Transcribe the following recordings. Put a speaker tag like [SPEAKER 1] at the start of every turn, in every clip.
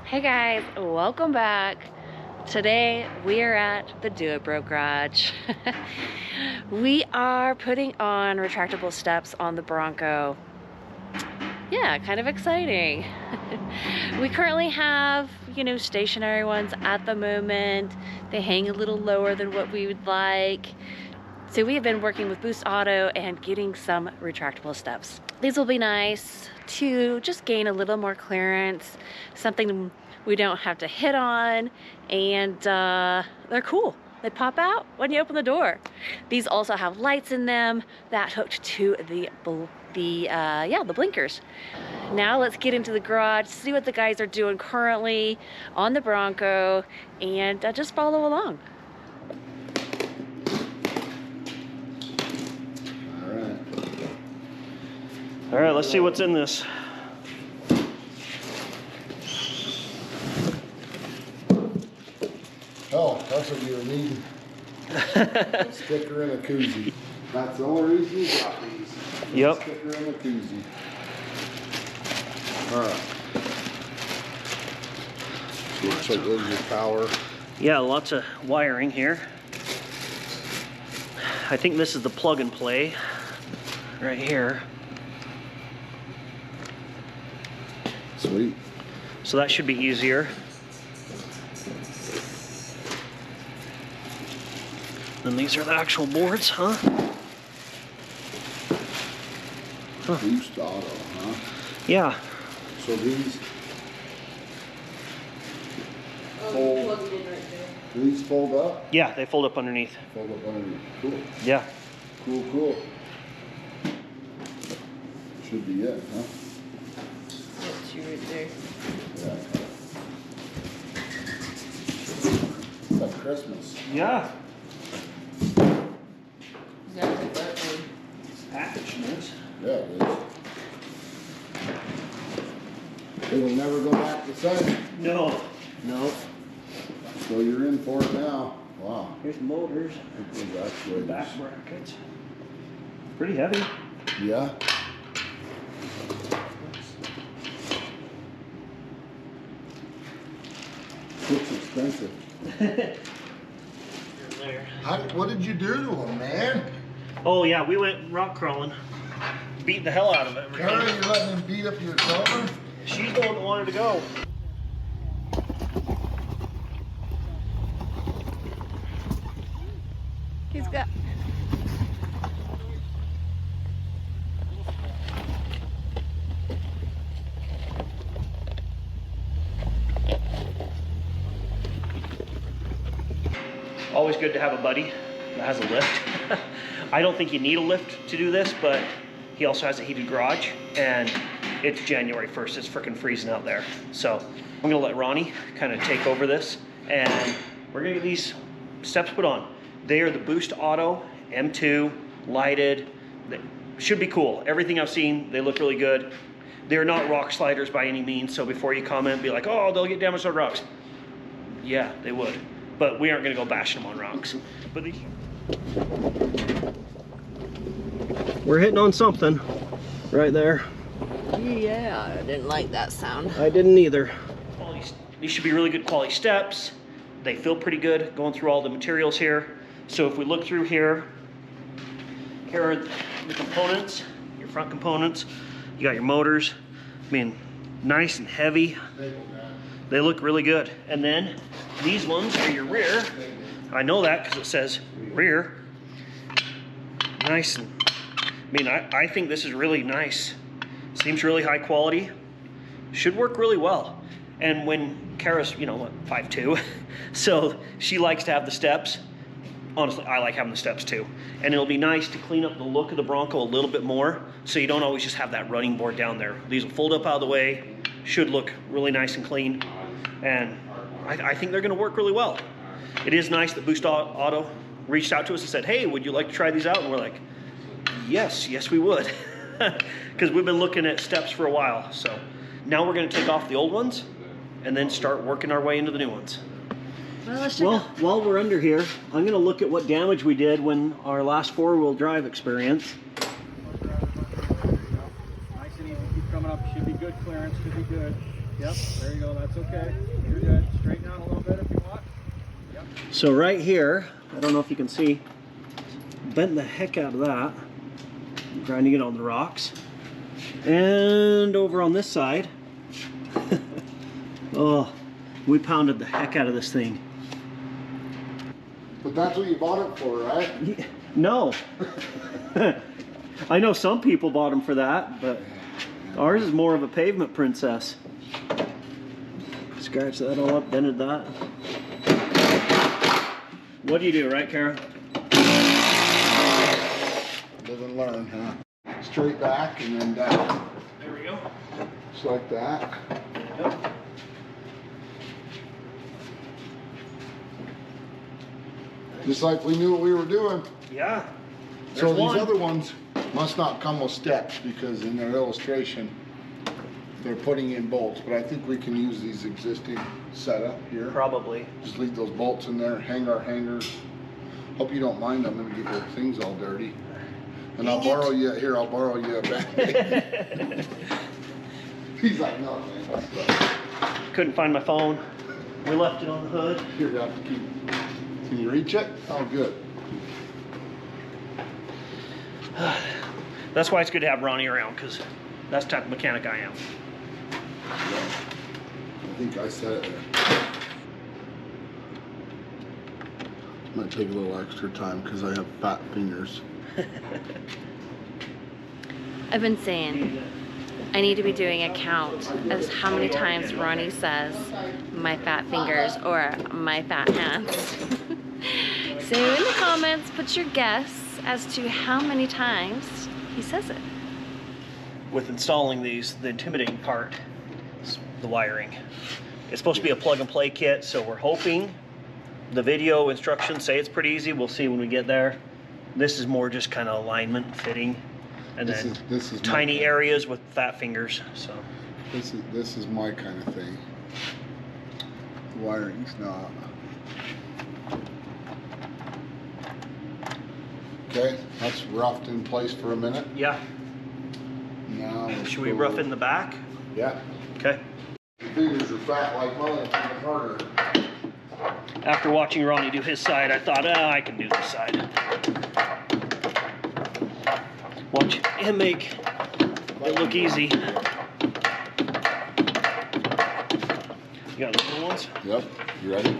[SPEAKER 1] Hey guys, welcome back. Today we are at the Do It Bro Garage. We are putting on retractable steps on the Bronco. Yeah, kind of exciting. We currently have, stationary ones at the moment. They hang a little lower than what we would like. So we have been working with Boost Auto and getting some retractable steps. These will be nice to just gain a little more clearance, something we don't have to hit on, and they're cool. They pop out when you open the door. These also have lights in them that hooked to the blinkers. Now let's get into the garage, see what the guys are doing currently on the Bronco, and just follow along.
[SPEAKER 2] All right, let's see what's in this.
[SPEAKER 3] Oh, that's what you were needing. A sticker and a koozie. That's the only reason you got these.
[SPEAKER 2] Yep.
[SPEAKER 3] A sticker and a koozie. Alright. Looks like there's your power.
[SPEAKER 2] Yeah, lots of wiring here. I think this is the plug and play right here.
[SPEAKER 3] Sweet.
[SPEAKER 2] So that should be easier. And these are the actual boards, huh?
[SPEAKER 3] Boost Auto, huh?
[SPEAKER 2] Yeah.
[SPEAKER 3] So these fold. Do these fold up?
[SPEAKER 2] Yeah, they fold up underneath.
[SPEAKER 3] Fold up underneath. Cool.
[SPEAKER 2] Yeah.
[SPEAKER 3] Cool. Should be it, huh?
[SPEAKER 1] That's you right there.
[SPEAKER 3] Yeah. It's like Christmas.
[SPEAKER 2] Yeah.
[SPEAKER 1] Exactly.
[SPEAKER 2] Packaging is.
[SPEAKER 3] Yeah, it is. It'll never go back the same.
[SPEAKER 2] No. No.
[SPEAKER 3] So you're in for it now. Wow.
[SPEAKER 2] Here's the motors.
[SPEAKER 3] Those actuators.
[SPEAKER 2] Back brackets. Pretty heavy.
[SPEAKER 3] Yeah. Looks expensive.
[SPEAKER 2] There.
[SPEAKER 3] What did you do to them, man?
[SPEAKER 2] Oh yeah, we went rock crawling. Beat the hell out of it.
[SPEAKER 3] Carrie, you letting him beat up your cover?
[SPEAKER 2] She's the one that wanted to go.
[SPEAKER 1] He's got.
[SPEAKER 2] Always good to have a buddy that has a lift. I don't think you need a lift to do this, but he also has a heated garage, and it's January 1st. It's freaking freezing out there. So I'm gonna let Ronnie kind of take over this, and we're gonna get these steps put on. They are the Boost Auto M2 lighted. They should be cool. Everything I've seen, they look really good. They're not rock sliders by any means, so before you comment, be like, oh, they'll get damaged on rocks. Yeah, they would. But we aren't gonna go bashing them on rocks. But these... We're hitting on something right there.
[SPEAKER 1] Yeah, I didn't like that sound.
[SPEAKER 2] I didn't either. These should be really good quality steps. They feel pretty good going through all the materials here. So if we look through here, here are the components, your front components. You got your motors. I mean, nice and heavy. They look really good. And then these ones are your rear. I know that because it says rear. Nice. And, I mean, I think this is really nice. Seems really high quality. Should work really well. And when Kara's, 5'2", so she likes to have the steps. Honestly, I like having the steps too. And it'll be nice to clean up the look of the Bronco a little bit more, so you don't always just have that running board down there. These will fold up out of the way, should look really nice and clean. And I think they're gonna work really well. It is nice that Boost Auto reached out to us and said, hey, would you like to try these out? And we're like, yes we would. Because we've been looking at steps for a while. So now we're gonna take off the old ones and then start working our way into the new ones. Well, while we're under here, I'm gonna look at what damage we did when our last four-wheel drive experience.
[SPEAKER 4] Nice and easy, keep coming up, should be good clearance, should be good. Yep, there you go, that's okay. You're good. Straighten out a little bit if you want. Yep.
[SPEAKER 2] So right here, I don't know if you can see, bent the heck out of that, grinding it on the rocks. And over on this side, oh, we pounded the heck out of this thing.
[SPEAKER 3] But that's what you bought it for, right?
[SPEAKER 2] No. I know some people bought them for that, but ours is more of a pavement princess. Scratch that all up, dented that. What do you do, right, Kara?
[SPEAKER 3] Live and learn, huh? Straight back and then down.
[SPEAKER 2] There we go.
[SPEAKER 3] Just like that.
[SPEAKER 2] Yep.
[SPEAKER 3] Just like we knew what we were doing.
[SPEAKER 2] Yeah.
[SPEAKER 3] So
[SPEAKER 2] There's
[SPEAKER 3] these
[SPEAKER 2] one.
[SPEAKER 3] other ones must not come with steps because in their illustration, they're putting in bolts, but I think we can use these existing setup here.
[SPEAKER 2] Probably.
[SPEAKER 3] Just leave those bolts in there, hang our hangers. Hope you don't mind, I'm gonna get your things all dirty. And I'll borrow you a Band-Aid. He's like, no, man.
[SPEAKER 2] Couldn't find my phone. We left it on the hood.
[SPEAKER 3] Here, you have to keep, can you reach it? Oh, good.
[SPEAKER 2] That's why it's good to have Ronnie around, because that's the type of mechanic I am.
[SPEAKER 3] I think I said it there. Might take a little extra time because I have fat fingers.
[SPEAKER 1] I've been saying I need to be doing a count as how many times Ronnie says my fat fingers or my fat hands. So in the comments, put your guess as to how many times he says it.
[SPEAKER 2] With installing these, the intimidating part is the wiring. It's supposed to be a plug and play kit, so we're hoping the video instructions say it's pretty easy. We'll see when we get there. This is more just kind of alignment, fitting, and then
[SPEAKER 3] This is
[SPEAKER 2] tiny areas with fat fingers. So
[SPEAKER 3] This is my kind of thing. Wiring's not. Okay, that's roughed in place for a minute.
[SPEAKER 2] yeah,
[SPEAKER 3] Now
[SPEAKER 2] should we rough in the back?
[SPEAKER 3] Yeah.
[SPEAKER 2] Okay.
[SPEAKER 3] Your fingers are fat like mine, it's harder.
[SPEAKER 2] After watching Ronnie do his side, I thought, I can do this side. Watch him make it look easy. You got the little ones?
[SPEAKER 3] Yep, you ready?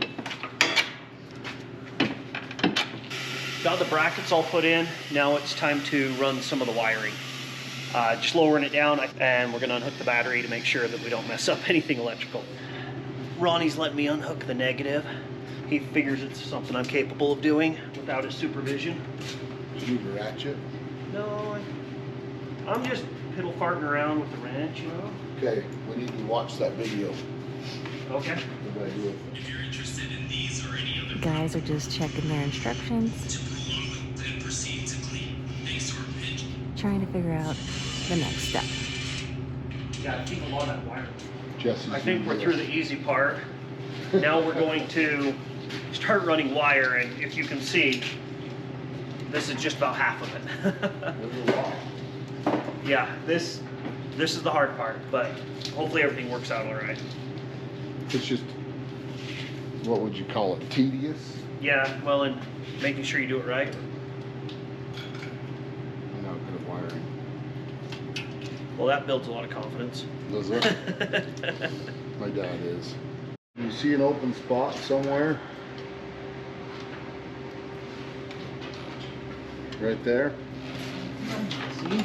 [SPEAKER 2] Got the brackets all put in. Now it's time to run some of the wiring. Just lowering it down, and we're gonna unhook the battery to make sure that we don't mess up anything electrical. Ronnie's letting me unhook the negative. He figures it's something I'm capable of doing without his supervision.
[SPEAKER 3] Did you need a ratchet?
[SPEAKER 2] No, I'm just piddle farting around with the wrench, you know?
[SPEAKER 3] Okay, we need to watch that video.
[SPEAKER 2] Okay.
[SPEAKER 3] What did I do with it?
[SPEAKER 5] If you're interested in these or any other
[SPEAKER 1] Guys are just checking their instructions,
[SPEAKER 5] to prolong them and proceed to clean, thanks to our pitch.
[SPEAKER 1] trying to figure out the next step.
[SPEAKER 2] Yeah, keep a lot of that wiring.
[SPEAKER 3] Jesse's
[SPEAKER 2] I think we're
[SPEAKER 3] doing
[SPEAKER 2] through
[SPEAKER 3] this.
[SPEAKER 2] the easy part. Now we're going to start running wire, and if you can see, this is just about half of it.
[SPEAKER 3] There's a lot.
[SPEAKER 2] Yeah, this is the hard part, but hopefully everything works out all right.
[SPEAKER 3] It's just, what would you call it, tedious?
[SPEAKER 2] Yeah, well, and making sure you do it right.
[SPEAKER 3] I'm not good at wiring.
[SPEAKER 2] Well, that builds a lot of confidence.
[SPEAKER 3] Does it? My dad is. You see an open spot somewhere? Right there?
[SPEAKER 2] See?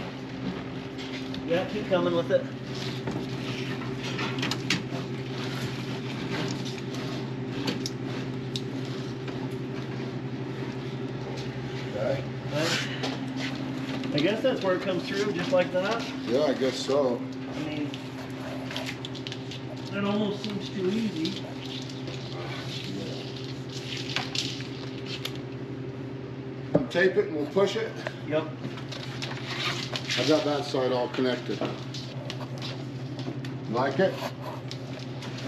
[SPEAKER 2] Yeah, keep coming with it.
[SPEAKER 3] Okay.
[SPEAKER 2] I guess that's where it comes through, just like that.
[SPEAKER 3] Yeah, I guess so.
[SPEAKER 2] I mean, that almost seems too easy.
[SPEAKER 3] Tape it and we'll push it.
[SPEAKER 2] Yep.
[SPEAKER 3] I got that side all connected. Like it?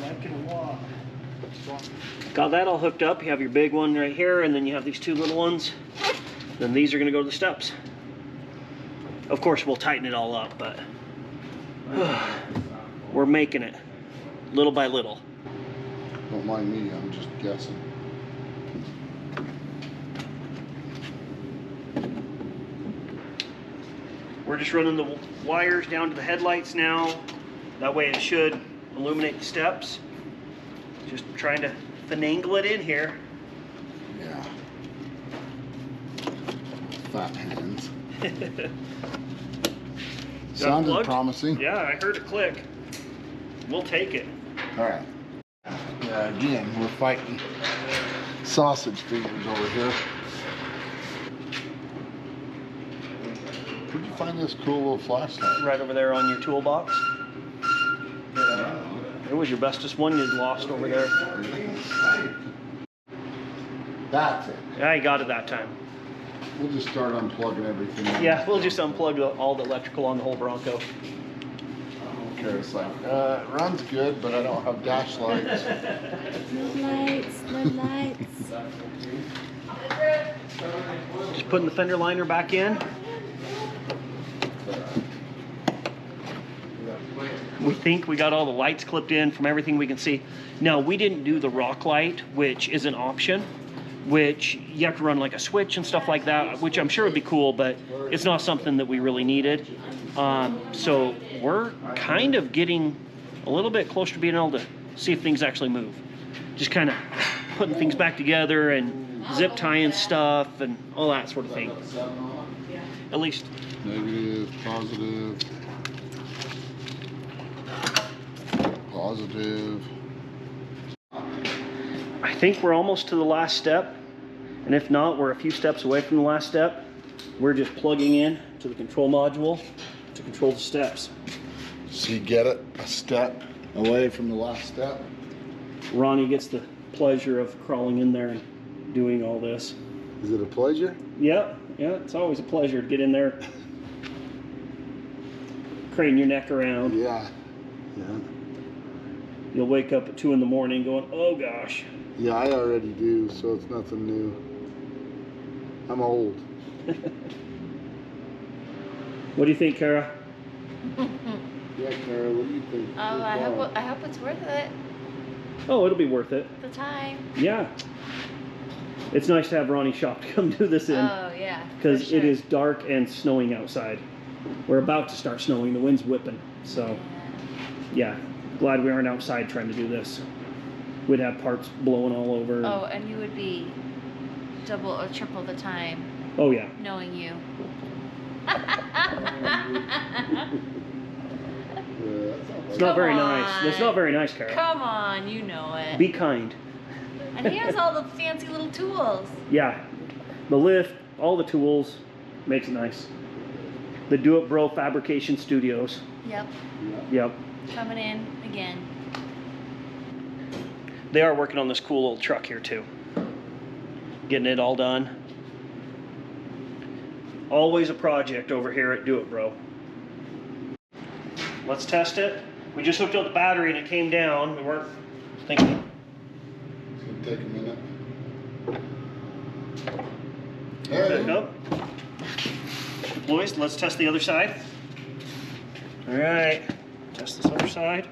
[SPEAKER 2] Like it a lot. Got that all hooked up. You have your big one right here, and then you have these two little ones. Then these are going to go to the steps. Of course, we'll tighten it all up, but we're making it. little by little.
[SPEAKER 3] Don't mind me, I'm just guessing.
[SPEAKER 2] We're just running the wires down to the headlights now. That way it should illuminate the steps. Just trying to finagle it in here.
[SPEAKER 3] Yeah. Fat hands. Sounded
[SPEAKER 2] Unplugged?
[SPEAKER 3] promising.
[SPEAKER 2] Yeah, I heard a click. We'll take it.
[SPEAKER 3] All right. Yeah, again, we're fighting sausage fingers over here. Where'd you find this cool little flashlight?
[SPEAKER 2] Right over there on your toolbox. It was your bestest one you'd lost over there.
[SPEAKER 3] That's it.
[SPEAKER 2] Yeah, you got it that time.
[SPEAKER 3] We'll just start unplugging everything.
[SPEAKER 2] Yeah, we'll just unplug all the electrical on the whole Bronco.
[SPEAKER 3] I don't care. It's like, it runs good, but I don't have dash lights.
[SPEAKER 1] No lights, no lights.
[SPEAKER 2] Just putting the fender liner back in. We think we got all the lights clipped in from everything we can see. Now, we didn't do the rock light, which is an option, which you have to run like a switch and stuff like that, which I'm sure would be cool, but it's not something that we really needed. So we're kind of getting a little bit closer to being able to see if things actually move. Just kind of putting things back together and zip tying stuff and all that sort of thing. At least.
[SPEAKER 3] Negative, positive. Positive.
[SPEAKER 2] I think we're almost to the last step, and if not, we're a few steps away from the last step. We're just plugging in to the control module to control the steps.
[SPEAKER 3] So you get it a step away from the last step.
[SPEAKER 2] Ronnie gets the pleasure of crawling in there and doing all this.
[SPEAKER 3] Is it a pleasure?
[SPEAKER 2] Yeah, it's always a pleasure to get in there, crane your neck around.
[SPEAKER 3] Yeah.
[SPEAKER 2] You'll wake up at 2 in the morning going, oh gosh.
[SPEAKER 3] Yeah, I already do, so it's nothing new. I'm old.
[SPEAKER 2] What do you think, Kara?
[SPEAKER 3] Yeah, Kara, what do you think?
[SPEAKER 1] I hope it's worth it.
[SPEAKER 2] Oh, it'll be worth it.
[SPEAKER 1] The time.
[SPEAKER 2] Yeah. It's nice to have Ronnie's shop to come do this in.
[SPEAKER 1] Oh yeah.
[SPEAKER 2] Because
[SPEAKER 1] for sure.
[SPEAKER 2] it is dark and snowing outside. We're about to start snowing. The wind's whipping. So, yeah. Glad we aren't outside trying to do this. We'd have parts blowing all over.
[SPEAKER 1] Oh, and you would be double or triple the time.
[SPEAKER 2] Oh, yeah.
[SPEAKER 1] Knowing you.
[SPEAKER 2] It's not very
[SPEAKER 1] Come
[SPEAKER 2] nice. It's
[SPEAKER 1] on.
[SPEAKER 2] not very nice, Kara.
[SPEAKER 1] Come on, you know it.
[SPEAKER 2] Be kind.
[SPEAKER 1] And he has all the fancy little tools.
[SPEAKER 2] Yeah. The lift, all the tools, makes it nice. The Do It Bro Fabrication Studios.
[SPEAKER 1] Yep.
[SPEAKER 2] Yep.
[SPEAKER 1] Coming in again.
[SPEAKER 2] They are working on this cool little truck here too. Getting it all done. Always a project over here at Do It Bro. Let's test it. We just hooked up the battery and it came down. We weren't thinking.
[SPEAKER 3] It's gonna take a minute.
[SPEAKER 2] Back up. Boys, let's test the other side. All right. Test this other side.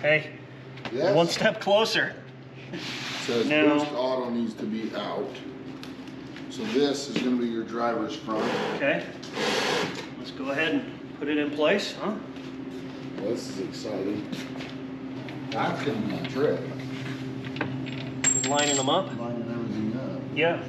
[SPEAKER 2] Hey,
[SPEAKER 3] Yes.
[SPEAKER 2] one step closer.
[SPEAKER 3] Says
[SPEAKER 2] Now-
[SPEAKER 3] Boost Auto needs to be out. So this is gonna be your driver's front.
[SPEAKER 2] Okay. Let's go ahead and put it in place, huh?
[SPEAKER 3] Well, this is exciting. That's gonna be a trip.
[SPEAKER 2] Lining them up.
[SPEAKER 3] Lining everything up.
[SPEAKER 2] Yeah.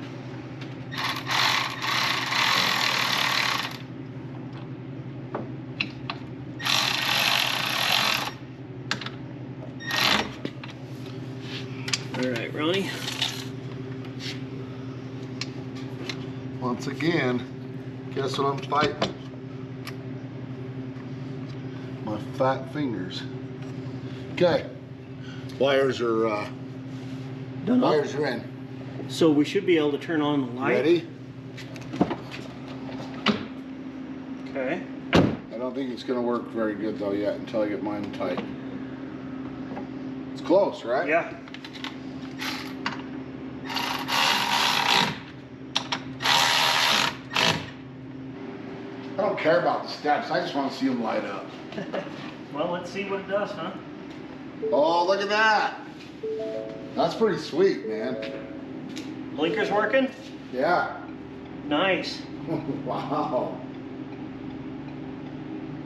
[SPEAKER 2] All right, Ronnie.
[SPEAKER 3] Once again, guess what I'm fighting? My fat fingers. Okay. Wires are
[SPEAKER 2] Done up.
[SPEAKER 3] wires are in.
[SPEAKER 2] So we should be able to turn on the light.
[SPEAKER 3] Ready?
[SPEAKER 2] Okay.
[SPEAKER 3] I don't think it's gonna work very good though yet until I get mine tight. It's close, right?
[SPEAKER 2] Yeah.
[SPEAKER 3] don't care about the steps. I just want to see them light up.
[SPEAKER 2] Well, let's see what it does, huh?
[SPEAKER 3] Oh, look at that. That's pretty sweet, man.
[SPEAKER 2] Blinkers working?
[SPEAKER 3] Yeah.
[SPEAKER 2] Nice.
[SPEAKER 3] Wow.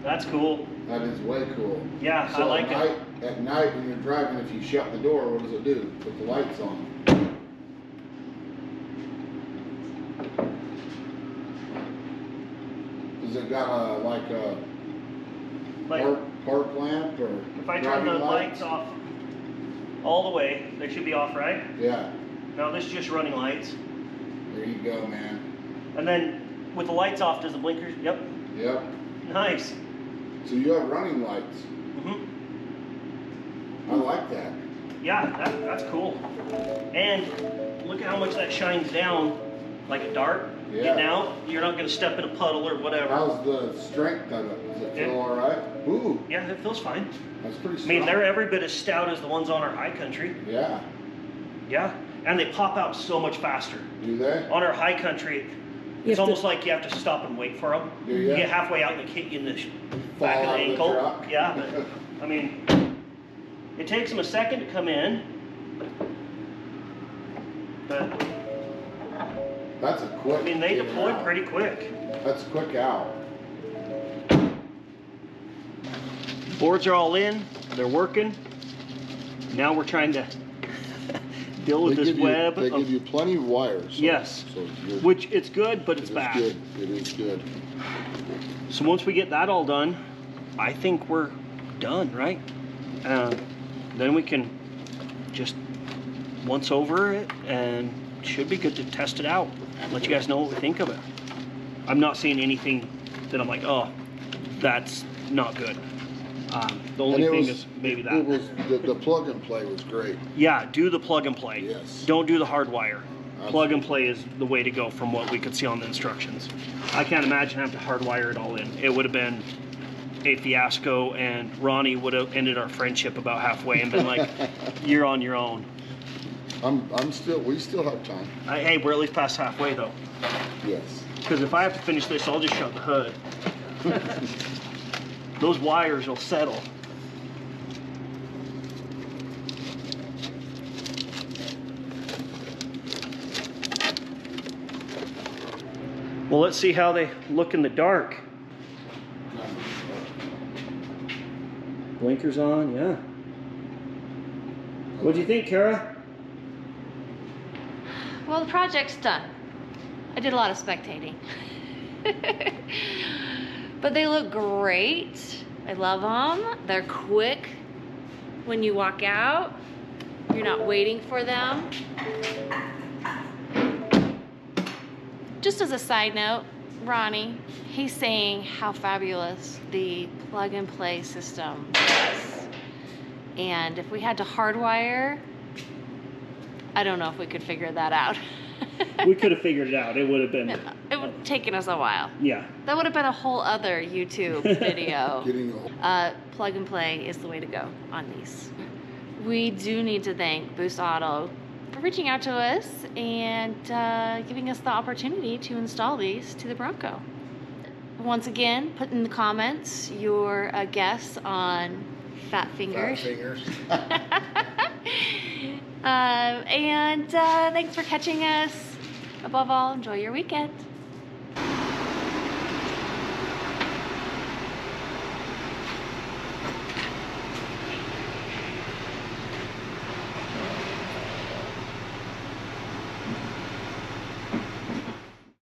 [SPEAKER 2] That's cool.
[SPEAKER 3] That is way cool.
[SPEAKER 2] Yeah, I
[SPEAKER 3] So
[SPEAKER 2] like it.
[SPEAKER 3] At night when you're driving, if you shut the door, what does it do? Put the lights on. Has it got like a
[SPEAKER 2] Like,
[SPEAKER 3] park lamp or
[SPEAKER 2] if I turn the
[SPEAKER 3] driving
[SPEAKER 2] lights off all the way, they should be off, right?
[SPEAKER 3] Yeah.
[SPEAKER 2] No, this is just running lights.
[SPEAKER 3] There you go, man.
[SPEAKER 2] And then with the lights off, does the blinkers? Yep.
[SPEAKER 3] Yep.
[SPEAKER 2] Nice.
[SPEAKER 3] So you have running lights.
[SPEAKER 2] Mm-hmm.
[SPEAKER 3] I like that.
[SPEAKER 2] Yeah, that's cool. And look at how much that shines down like a dart.
[SPEAKER 3] Yeah.
[SPEAKER 2] Getting out, you're not going to step in a puddle or whatever.
[SPEAKER 3] How's the strength of it? Does it feel all right? Ooh,
[SPEAKER 2] Yeah, it feels fine.
[SPEAKER 3] that's pretty
[SPEAKER 2] I
[SPEAKER 3] strong.
[SPEAKER 2] mean, they're every bit as stout as the ones on our high country.
[SPEAKER 3] Yeah.
[SPEAKER 2] Yeah, and they pop out so much faster.
[SPEAKER 3] Do they?
[SPEAKER 2] On our high country, it's almost like you have to stop and wait for them.
[SPEAKER 3] Do
[SPEAKER 2] You
[SPEAKER 3] ya?
[SPEAKER 2] get halfway out and they hit you in the
[SPEAKER 3] Fall
[SPEAKER 2] back of
[SPEAKER 3] out
[SPEAKER 2] the
[SPEAKER 3] of the
[SPEAKER 2] ankle.
[SPEAKER 3] truck.
[SPEAKER 2] Yeah, but I mean, it takes them a second to come in. But
[SPEAKER 3] That's a quick.
[SPEAKER 2] I mean, they
[SPEAKER 3] in and
[SPEAKER 2] deploy
[SPEAKER 3] out.
[SPEAKER 2] pretty quick.
[SPEAKER 3] That's quick out.
[SPEAKER 2] Boards are all in, they're working. Now we're trying to deal with this web.
[SPEAKER 3] They
[SPEAKER 2] of-
[SPEAKER 3] give you plenty of wires. So,
[SPEAKER 2] Yes.
[SPEAKER 3] So you're,
[SPEAKER 2] Which it's good, but
[SPEAKER 3] it
[SPEAKER 2] it's
[SPEAKER 3] is
[SPEAKER 2] bad.
[SPEAKER 3] good. It is good.
[SPEAKER 2] So once we get that all done, I think we're done, right? Then we can just once over it and should be good to test it out. Let you guys know what we think of it. I'm not seeing anything that I'm like, oh, that's not good. The only thing is maybe that.
[SPEAKER 3] It was the plug and play was great.
[SPEAKER 2] Yeah, do the plug and play.
[SPEAKER 3] Yes.
[SPEAKER 2] Don't do the hard wire.
[SPEAKER 3] Absolutely.
[SPEAKER 2] Plug and play is the way to go from what we could see on the instructions. I can't imagine having to hardwire it all in. It would have been a fiasco, and Ronnie would have ended our friendship about halfway and been like, "You're on your own."
[SPEAKER 3] We still have time.
[SPEAKER 2] Hey, we're at least past halfway though.
[SPEAKER 3] Yes.
[SPEAKER 2] Because if I have to finish this, I'll just shut the hood. Those wires will settle. Well, let's see how they look in the dark. Blinkers on, yeah. What do you think, Kara?
[SPEAKER 1] Well, the project's done. I did a lot of spectating. But they look great. I love them. They're quick when you walk out. You're not waiting for them. Just as a side note, Ronnie, he's saying how fabulous the plug and play system is. And if we had to hardwire, I don't know if we could figure that out.
[SPEAKER 2] We could have figured it out. It would have been,
[SPEAKER 1] It would have taken us a while.
[SPEAKER 2] yeah.
[SPEAKER 1] That would have been a whole other YouTube video.
[SPEAKER 3] Getting old.
[SPEAKER 1] Plug and play is the way to go on these. We do need to thank Boost Auto for reaching out to us and giving us the opportunity to install these to the Bronco. Once again, put in the comments your guess on fat fingers.
[SPEAKER 3] Fat fingers.
[SPEAKER 1] And thanks for catching us. Above all, enjoy your weekend.